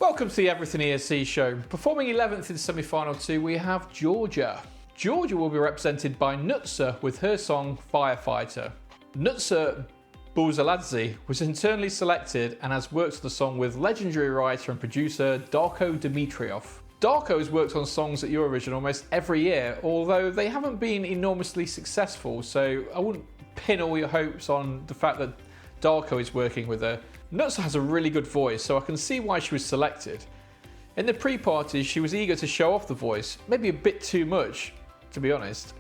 Welcome to the Everything ESC show. Performing 11th in semi-final 2, we have Georgia. Georgia will be represented by Nutsa with her song Firefighter. Nutsa Buzaladze was internally selected and has worked on the song with legendary writer and producer Darko Dimitrov. Darko has worked on songs at Eurovision almost every year, although they haven't been enormously successful, so I wouldn't pin all your hopes on the fact that Darko is working with her. Nutsa has a really good voice, so I can see why she was selected. In the pre-party, she was eager to show off the voice, maybe a bit too much, to be honest.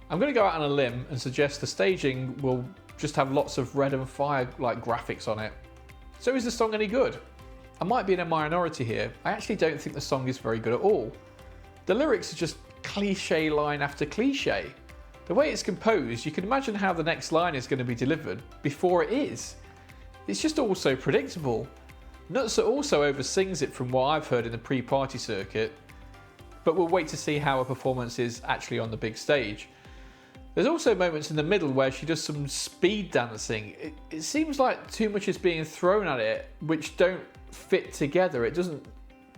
I'm going to go out on a limb and suggest the staging will just have lots of red and fire-like graphics on it. So is the song any good? I might be in a minority here. I actually don't think the song is very good at all. The lyrics are just cliche line after cliche. The way it's composed, you can imagine how the next line is going to be delivered before it is. It's just all so predictable. Nutsa also over-sings it from what I've heard in the pre-party circuit, but we'll wait to see how her performance is actually on the big stage. There's also moments in the middle where she does some speed dancing. It seems like too much is being thrown at it, which don't fit together. It doesn't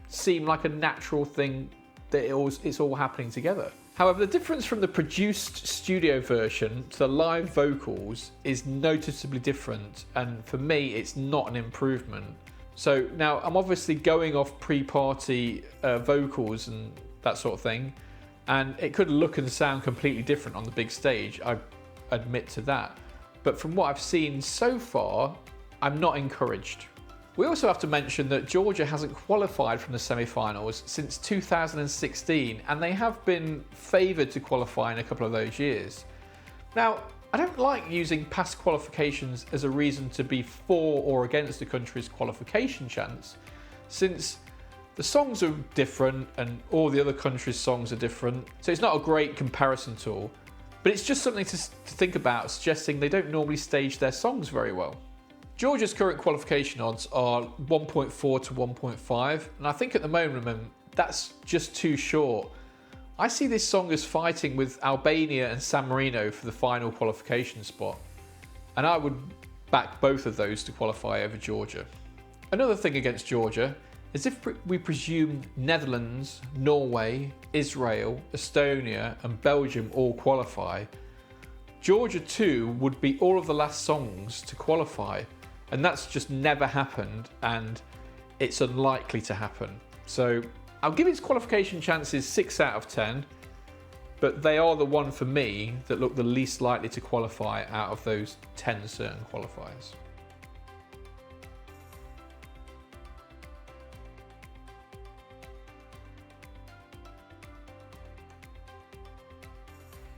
seem like a natural thing that it's all happening together. However, the difference from the produced studio version to the live vocals is noticeably different, and for me it's not an improvement. So now I'm obviously going off pre-party vocals and that sort of thing, and it could look and sound completely different on the big stage, I admit to that. But from what I've seen so far, I'm not encouraged. We also have to mention that Georgia hasn't qualified from the semi-finals since 2016, and they have been favoured to qualify in a couple of those years. Now, I don't like using past qualifications as a reason to be for or against a country's qualification chance, since the songs are different and all the other countries' songs are different, so it's not a great comparison tool. But it's just something to think about, suggesting they don't normally stage their songs very well. Georgia's current qualification odds are 1.4 to 1.5, and I think at the moment that's just too short. I see this song as fighting with Albania and San Marino for the final qualification spot, and I would back both of those to qualify over Georgia. Another thing against Georgia is if we presume Netherlands, Norway, Israel, Estonia and Belgium all qualify, Georgia too would be all of the last songs to qualify. And that's just never happened, and it's unlikely to happen. So I'll give its qualification chances 6 out of 10, but they are the one for me that look the least likely to qualify out of those 10 certain qualifiers.